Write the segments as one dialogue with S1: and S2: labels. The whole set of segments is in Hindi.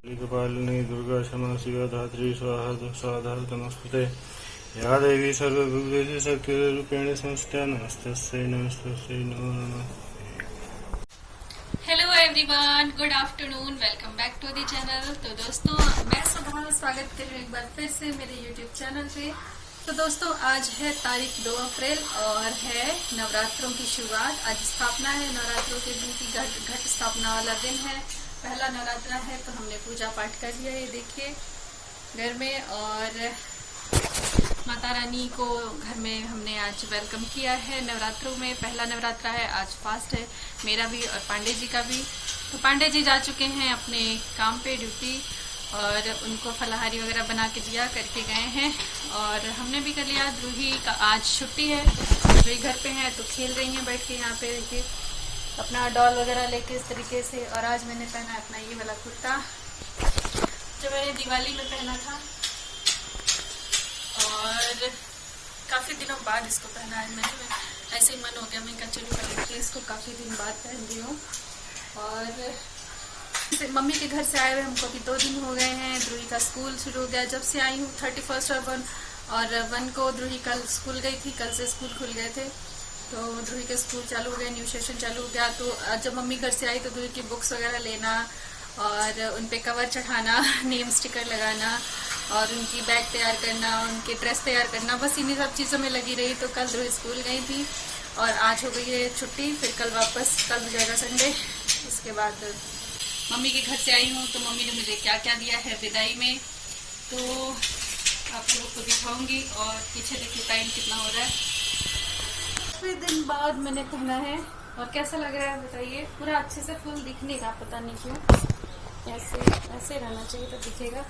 S1: कपालिनी दुर्गा क्षमा शिवा धात्री स्वाहा स्वाधा नमस्ते या देवी सर्वभूतेषु शक्तिरूपेण संस्थिता नमस्तस्यै नमस्तस्यै नमो नमः।
S2: Hello everyone, good afternoon, welcome back to the channel. तो दोस्तों, मैं सुबह स्वागत कर रही हूँ एक बार फिर से मेरे यूट्यूब चैनल पे। तो दोस्तों, आज है तारीख 2 अप्रैल और है नवरात्रों की शुरुआत। आज स्थापना है, नवरात्रों के दिन की घट स्थापना वाला दिन है। पहला नवरात्रा है तो हमने पूजा पाठ कर लिया, ये देखिए घर में। और माता रानी को घर में हमने आज वेलकम किया है। नवरात्रों में पहला नवरात्रा है, आज फास्ट है मेरा भी और पांडे जी का भी। तो पांडे जी जा चुके हैं अपने काम पे, ड्यूटी, और उनको फलाहारी वगैरह बना के दिया, करके गए हैं। और हमने भी कर लिया। ध्रुही का आज छुट्टी है, ध्रुही घर पे है तो खेल रही हैं बैठ के यहाँ पे, देखिए अपना डॉल वगैरह लेके इस तरीके से। और आज मैंने पहना अपना ये वाला कुर्ता जो मैंने दिवाली में पहना था, और काफ़ी दिनों बाद इसको पहना है मैंने। ऐसे ही मन हो गया, मैं कहा चलो पहन के इसको काफ़ी दिन बाद पहन रही हूँ। और मम्मी के घर से आए हुए हमको भी 2 दिन हो गए हैं। ध्रुही का स्कूल शुरू हो गया जब से आई हूँ, 31 और 1 को ध्रुही कल स्कूल गई थी। कल से स्कूल खुल गए थे तो ध्रुही के स्कूल चालू हो गए, न्यू सेशन चालू हो गया। तो जब मम्मी घर से आई तो ध्रुही की बुक्स वगैरह लेना और उन पे कवर चढ़ाना, नेम स्टिकर लगाना और उनकी बैग तैयार करना, उनके ड्रेस तैयार करना, बस इन्हीं सब चीज़ों में लगी रही। तो कल ध्रुही स्कूल गई थी और आज हो गई है छुट्टी। फिर कल वापस, कल हो जाएगा संडे। उसके बाद मम्मी के घर से आई हूँ तो मम्मी ने मुझे क्या क्या दिया है विदाई में, तो आप लोगों को दिखाऊंगी। और पीछे देखिए टाइम कितना हो रहा है। 3 दिन बाद मैंने पहना है और कैसा लग रहा है बताइए। पूरा अच्छे से फुल दिखने का, पता नहीं क्यों ऐसे ऐसे रहना चाहिए तो दिखेगा।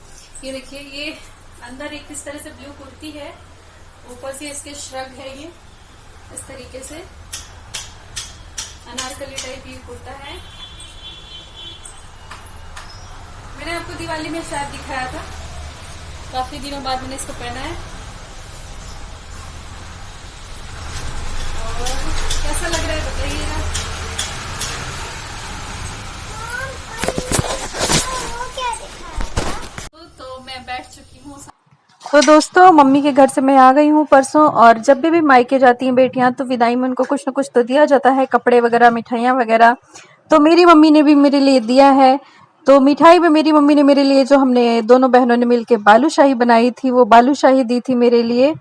S2: ये देखिए, ये अंदर एक इस तरह से ब्लू कुर्ती है, ऊपर से इसके श्रग है, ये इस तरीके से अनारकली टाइप ये कुर्ता है। मैंने आपको दिवाली में शायद दिखाया था, काफी दिनों बाद मैंने इसको पहना है। और कैसा लग रहा है बताइएगा। तो मैं बैठ चुकी हूँ।
S3: तो दोस्तों, मम्मी के घर से मैं आ गई हूँ परसों। और जब भी मायके जाती हैं बेटियां तो विदाई में उनको कुछ न कुछ तो दिया जाता है, कपड़े वगैरह, मिठाइयाँ वगैरह। तो मेरी मम्मी ने भी मेरे लिए दिया है। तो मिठाई में मेरी मम्मी ने मेरे लिए, जो हमने दोनों बहनों ने मिलके बालूशाही बनाई थी, वो बालूशाही दी थी मेरे लिए।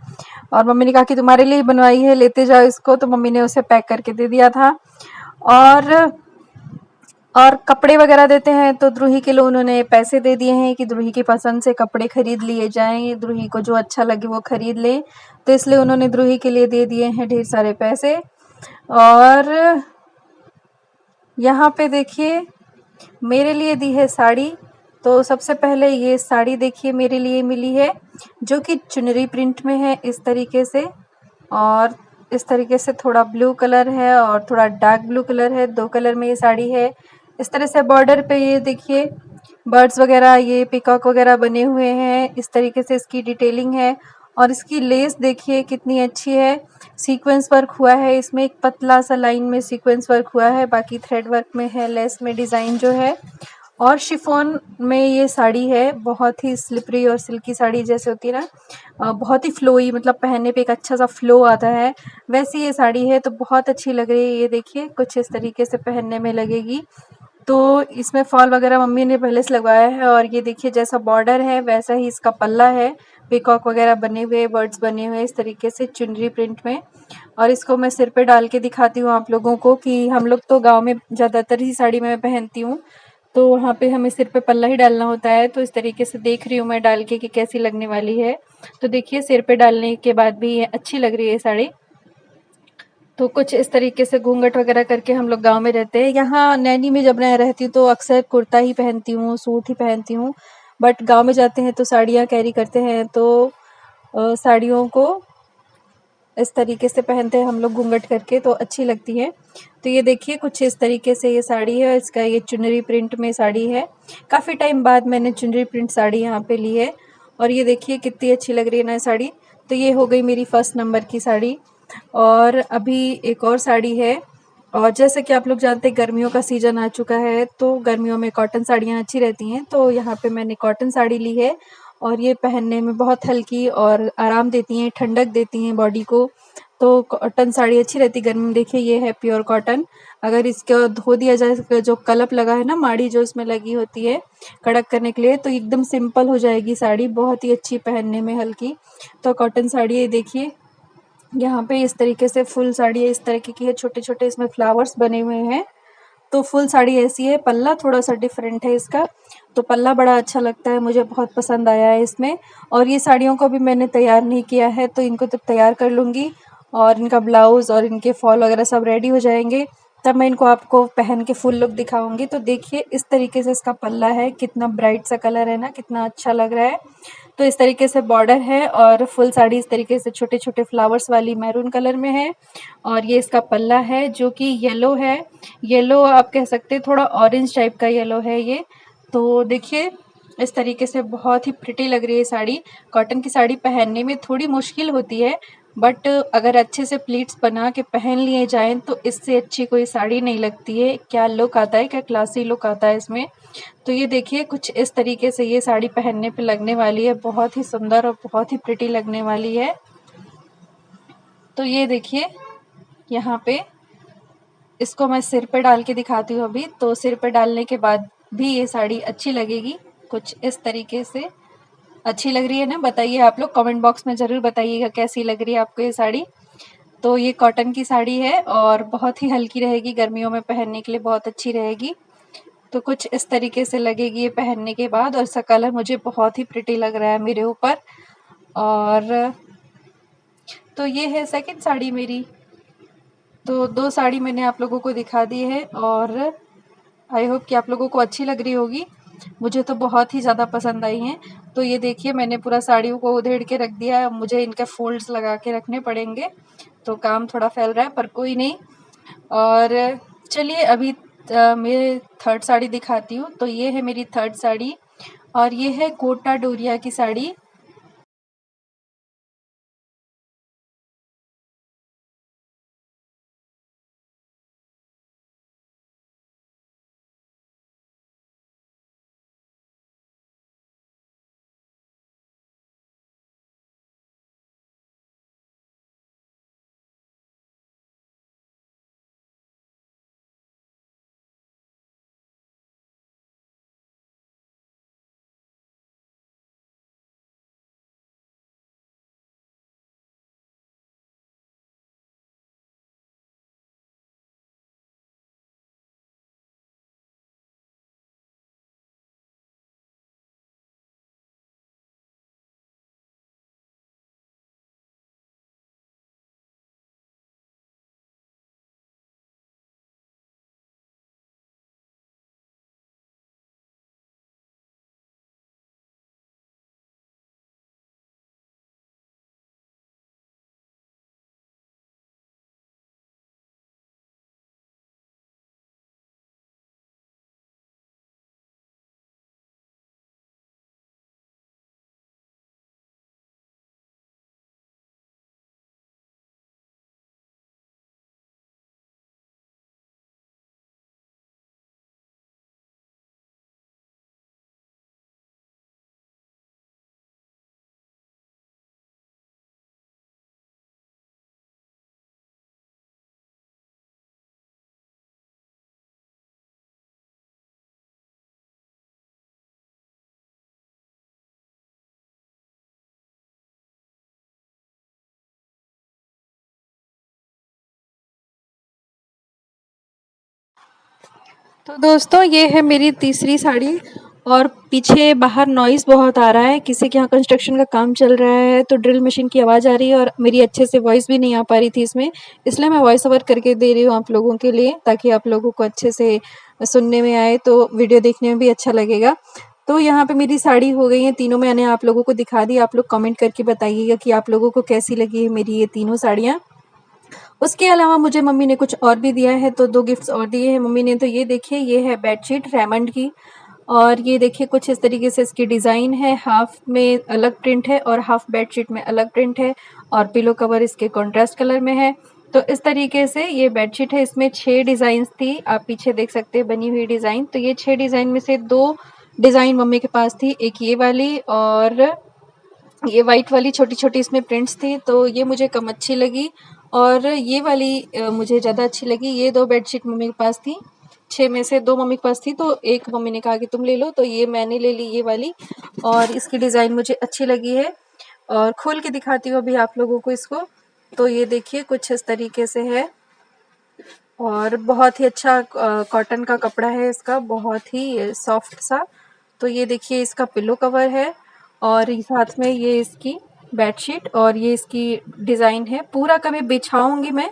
S3: और मम्मी ने कहा कि तुम्हारे लिए बनवाई है, लेते जाओ इसको। तो मम्मी ने उसे पैक करके दे दिया था। और कपड़े वगैरह देते हैं तो ध्रुही के लिए उन्होंने पैसे दे दिए हैं कि ध्रुही की पसंद से कपड़े खरीद लिए जाएं, ध्रुही को जो अच्छा लगे वो खरीद ले। तो इसलिए उन्होंने ध्रुही के लिए दे दिए हैं ढेर सारे पैसे। और यहाँ पे देखिए मेरे लिए दी है साड़ी। तो सबसे पहले ये साड़ी देखिए मेरे लिए मिली है, जो कि चुनरी प्रिंट में है इस तरीके से। और इस तरीके से थोड़ा ब्लू कलर है और थोड़ा डार्क ब्लू कलर है, 2 कलर में ये साड़ी है। इस तरह से बॉर्डर पे ये देखिए बर्ड्स वगैरह, ये पीकॉक वगैरह बने हुए हैं, इस तरीके से इसकी डिटेलिंग है। और इसकी लेस देखिए कितनी अच्छी है, सीक्वेंस वर्क हुआ है इसमें, एक पतला सा लाइन में सीक्वेंस वर्क हुआ है, बाकी थ्रेड वर्क में है, लेस में डिज़ाइन जो है। और शिफॉन में ये साड़ी है, बहुत ही स्लिपरी और सिल्की साड़ी जैसे होती है ना, बहुत ही फ्लोई, मतलब पहनने पे एक अच्छा सा फ्लो आता है, वैसी ये साड़ी है। तो बहुत अच्छी लग रही है। ये देखिए कुछ इस तरीके से पहनने में लगेगी। तो इसमें फॉल वगैरह मम्मी ने पहले से लगवाया है। और ये देखिए जैसा बॉर्डर है वैसा ही इसका पल्ला है, पीकॉक वगैरह बने हुए, बर्ड्स बने हुए इस तरीके से चुनरी प्रिंट में। और इसको मैं सिर पे डाल के दिखाती हूँ आप लोगों को, कि हम लोग तो गांव में ज़्यादातर ही साड़ी में मैं पहनती हूँ, तो वहाँ पे हमें सिर पे पल्ला ही डालना होता है। तो इस तरीके से देख रही हूँ मैं डाल के कि कैसी लगने वाली है। तो देखिए सिर पे डालने के बाद भी ये अच्छी लग रही है साड़ी। तो कुछ इस तरीके से घूंघट वगैरह करके हम लोग गांव में रहते हैं। यहाँ नैनी में जब मैं रहती हूँ तो अक्सर कुर्ता ही पहनती हूँ, सूट ही पहनती हूँ। बट गांव में जाते हैं तो साड़ियाँ कैरी करते हैं, तो साड़ियों को इस तरीके से पहनते हैं हम लोग घूंघट करके, तो अच्छी लगती है। तो ये देखिए कुछ इस तरीके से ये साड़ी है, इसका ये चुनरी प्रिंट में साड़ी है। काफ़ी टाइम बाद मैंने चुनरी प्रिंट साड़ी यहाँ पे ली है। और ये देखिए कितनी अच्छी लग रही है ना साड़ी। तो ये हो गई मेरी 1st नंबर की साड़ी। और अभी एक और साड़ी है, और जैसे कि आप लोग जानते हैं गर्मियों का सीज़न आ चुका है, तो गर्मियों में कॉटन साड़ियाँ अच्छी रहती हैं। तो यहाँ पे मैंने कॉटन साड़ी ली है और ये पहनने में बहुत हल्की और आराम देती हैं, ठंडक देती हैं बॉडी को। तो कॉटन साड़ी अच्छी रहती है गर्मी में। देखिए ये है प्योर कॉटन। अगर इसको धो दिया जाए, इसका जो कलप लगा है ना, माड़ी जो इसमें लगी होती है कड़क करने के लिए, तो एकदम सिंपल हो जाएगी साड़ी, बहुत ही अच्छी पहनने में, हल्की। तो कॉटन साड़ी है, देखिए यहाँ पे इस तरीके से फुल साड़ी है, इस तरीके की है, छोटे-छोटे इसमें फ्लावर्स बने हुए हैं। तो फुल साड़ी ऐसी है, पल्ला थोड़ा-सा डिफरेंट है इसका, तो पल्ला बड़ा अच्छा लगता है, मुझे बहुत पसंद आया है इसमें। और ये साड़ियों को भी मैंने तैयार नहीं किया है, तो इनको तब तैयार कर लूँगी और इनका ब्लाउज़ और इनके फॉल वगैरह सब रेडी हो जाएँगे, तब मैं इनको आपको पहन के फुल लुक दिखाऊँगी। तो देखिए इस तरीके से इसका पल्ला है, कितना ब्राइट सा कलर है ना, कितना अच्छा लग रहा है। तो इस तरीके से बॉर्डर है और फुल साड़ी इस तरीके से छोटे-छोटे फ्लावर्स वाली मैरून कलर में है। और ये इसका पल्ला है जो कि येलो है, येलो आप कह सकते हैं, थोड़ा ऑरेंज टाइप का येलो है ये। तो देखिए इस तरीके से बहुत ही प्रिटी लग रही है साड़ी। कॉटन की साड़ी पहनने में थोड़ी मुश्किल होती है, बट अगर अच्छे से प्लीट्स बना के पहन लिए जाएँ तो इससे अच्छी कोई साड़ी नहीं लगती है। क्या लुक आता है, क्या क्लासी लुक आता है इसमें। तो ये देखिए कुछ इस तरीके से ये साड़ी पहनने पे लगने वाली है, बहुत ही सुंदर और बहुत ही प्रिटी लगने वाली है। तो ये देखिए यहाँ पे इसको मैं सिर पे डाल के दिखाती हूँ अभी। तो सिर पे डालने के बाद भी ये साड़ी अच्छी लगेगी, कुछ इस तरीके से। अच्छी लग रही है ना? बताइए आप लोग कमेंट बॉक्स में ज़रूर बताइएगा कैसी लग रही है आपको ये साड़ी। तो ये कॉटन की साड़ी है और बहुत ही हल्की रहेगी, गर्मियों में पहनने के लिए बहुत अच्छी रहेगी। तो कुछ इस तरीके से लगेगी ये पहनने के बाद, और इसका कलर मुझे बहुत ही प्रिटी लग रहा है मेरे ऊपर। और तो ये है सेकंड साड़ी मेरी। तो 2 साड़ी मैंने आप लोगों को दिखा दी है और आई होप कि आप लोगों को अच्छी लग रही होगी। मुझे तो बहुत ही ज़्यादा पसंद आई हैं। तो ये देखिए मैंने पूरा साड़ियों को उधेड़ के रख दिया है, अब मुझे इनके फ़ोल्ड्स लगा के रखने पड़ेंगे। तो काम थोड़ा फैल रहा है पर कोई नहीं। और चलिए अभी मैं थर्ड साड़ी दिखाती हूँ। तो ये है मेरी थर्ड साड़ी और ये है कोटा डोरिया की साड़ी। तो दोस्तों ये है मेरी तीसरी साड़ी। और पीछे बाहर नॉइज़ बहुत आ रहा है, किसी के यहाँ कंस्ट्रक्शन का काम चल रहा है, तो ड्रिल मशीन की आवाज़ आ रही है और मेरी अच्छे से वॉइस भी नहीं आ पा रही थी इसमें, इसलिए मैं वॉइस ओवर करके दे रही हूँ आप लोगों के लिए, ताकि आप लोगों को अच्छे से सुनने में आए, तो वीडियो देखने में भी अच्छा लगेगा। तो यहाँ पे मेरी साड़ी हो गई है तीनों, मैंने आप लोगों को दिखा दी। आप लोग कमेंट करके बताइएगा कि आप लोगों को कैसी लगी है मेरी ये तीनों साड़ियाँ। उसके अलावा मुझे मम्मी ने कुछ और भी दिया है, तो 2 गिफ्ट्स और दिए हैं मम्मी ने। तो ये देखिए ये है बेडशीट रेमंड की, और ये देखिए कुछ इस तरीके से इसकी डिज़ाइन है, हाफ में अलग प्रिंट है और हाफ बेडशीट में अलग प्रिंट है, और पिलो कवर इसके कॉन्ट्रास्ट कलर में है। तो इस तरीके से ये बेडशीट है। इसमें 6 डिज़ाइंस थी, आप पीछे देख सकते हैं बनी हुई डिज़ाइन। तो ये 6 डिज़ाइन में से 2 डिज़ाइन मम्मी के पास थी, एक ये वाली और ये वाइट वाली छोटी-छोटी इसमें प्रिंट्स थी, तो ये मुझे कम अच्छी लगी और ये वाली मुझे ज़्यादा अच्छी लगी। ये 2 बेडशीट मम्मी के पास थी, 6 में से 2 मम्मी के पास थी, तो एक मम्मी ने कहा कि तुम ले लो, तो ये मैंने ले ली ये वाली और इसकी डिज़ाइन मुझे अच्छी लगी है। और खोल के दिखाती हूँ अभी आप लोगों को इसको। तो ये देखिए कुछ इस तरीके से है और बहुत ही अच्छा कॉटन का कपड़ा है इसका, बहुत ही सॉफ्ट सा। तो ये देखिए इसका पिलो कवर है और साथ में ये इसकी बेडशीट और ये इसकी डिज़ाइन है। पूरा कभी बिछाऊंगी मैं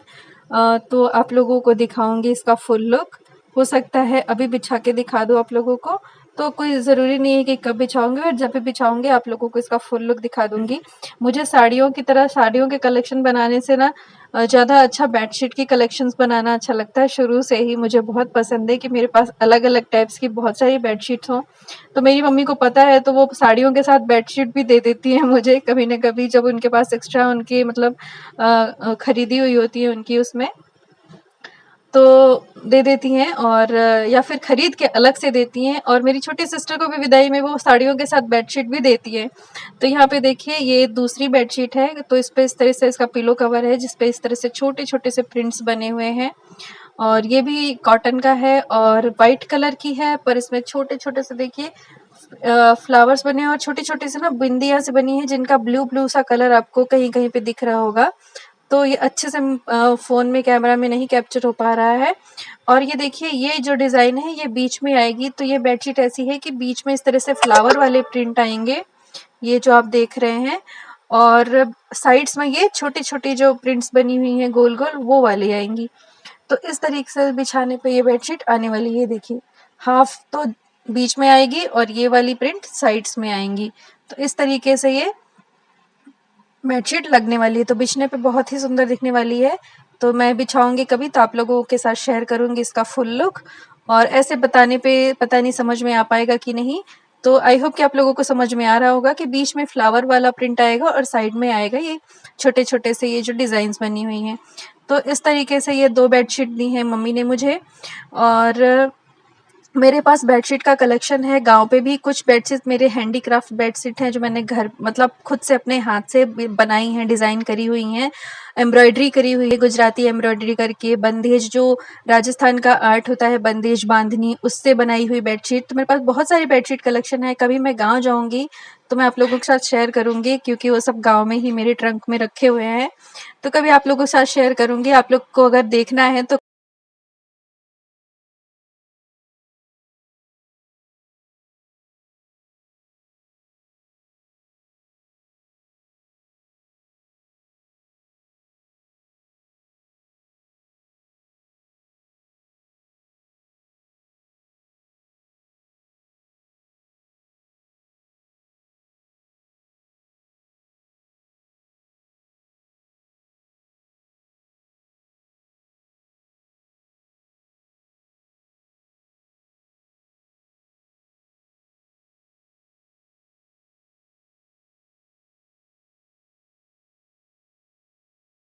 S3: तो आप लोगों को दिखाऊंगी इसका फुल लुक। हो सकता है अभी बिछा के दिखा दूँ आप लोगों को, तो कोई ज़रूरी नहीं है कि कब बिछाऊंगी, और जब भी बिछाऊंगी आप लोगों को इसका फुल लुक दिखा दूंगी। मुझे साड़ियों की तरह साड़ियों के कलेक्शन बनाने से ना ज़्यादा अच्छा बेडशीट की कलेक्शंस बनाना अच्छा लगता है। शुरू से ही मुझे बहुत पसंद है कि मेरे पास अलग अलग टाइप्स की बहुत सारी बेडशीट्स हों। तो मेरी मम्मी को पता है, तो वो साड़ियों के साथ बेडशीट भी दे देती हैं मुझे कभी न कभी, जब उनके पास एक्स्ट्रा उनकी मतलब खरीदी हुई होती है उनकी उसमें, तो दे देती हैं और या फिर खरीद के अलग से देती हैं। और मेरी छोटी सिस्टर को भी विदाई में वो साड़ियों के साथ बेडशीट भी देती है। तो यहाँ पे देखिए ये दूसरी बेडशीट है, तो इस पे इस तरह से इसका पिलो कवर है जिस पे इस तरह से छोटे-छोटे से प्रिंट्स बने हुए हैं और ये भी कॉटन का है और वाइट कलर की है, पर इसमें छोटे-छोटे से देखिए फ्लावर्स बने हैं और छोटी-छोटी सी ना बिंदियाँ से बनी है जिनका ब्लू सा कलर आपको कहीं-कहीं पे दिख रहा होगा। तो ये अच्छे से फ़ोन में कैमरा में नहीं कैप्चर हो पा रहा है। और ये देखिए ये जो डिज़ाइन है ये बीच में आएगी, तो ये बेडशीट ऐसी है कि बीच में इस तरह से फ्लावर वाले प्रिंट आएंगे, ये जो आप देख रहे हैं, और साइड्स में ये छोटी-छोटी जो प्रिंट्स बनी हुई हैं गोल-गोल वो वाली आएंगी। तो इस तरीके से बिछाने पे ये बेडशीट आने वाली है। देखिए हाफ तो बीच में आएगी और ये वाली प्रिंट साइड्स में आएंगी। तो इस तरीके से ये बेडशीट लगने वाली है, तो बिछने पे बहुत ही सुंदर दिखने वाली है। तो मैं बिछाऊंगी कभी तो आप लोगों के साथ शेयर करूंगी इसका फुल लुक, और ऐसे बताने पे पता नहीं समझ में आ पाएगा कि नहीं। तो आई होप कि आप लोगों को समझ में आ रहा होगा कि बीच में फ्लावर वाला प्रिंट आएगा और साइड में आएगा ये छोटे-छोटे से ये जो डिज़ाइंस बनी हुई हैं। तो इस तरीके से ये 2 बेडशीट दी हैं मम्मी ने मुझे। और मेरे पास बेडशीट का कलेक्शन है। गाँव पे भी कुछ बेडशीट मेरे हैंडीक्राफ्ट बेडशीट हैं जो मैंने घर मतलब खुद से अपने हाथ से बनाई हैं, डिज़ाइन करी हुई हैं, एम्ब्रॉयडरी करी हुई है, गुजराती एम्ब्रॉयडरी करके। बंदेज जो राजस्थान का आर्ट होता है, बंदेज बांधनी, उससे बनाई हुई बेडशीट। तो मेरे पास बहुत सारी बेडशीट कलेक्शन है। कभी मैं गाँव जाऊँगी तो मैं आप लोगों के साथ शेयर करूँगी, क्योंकि वो सब गाँव में ही मेरे ट्रंक में रखे हुए हैं। तो कभी आप लोगों के साथ शेयर करूँगी। आप लोग को अगर देखना है तो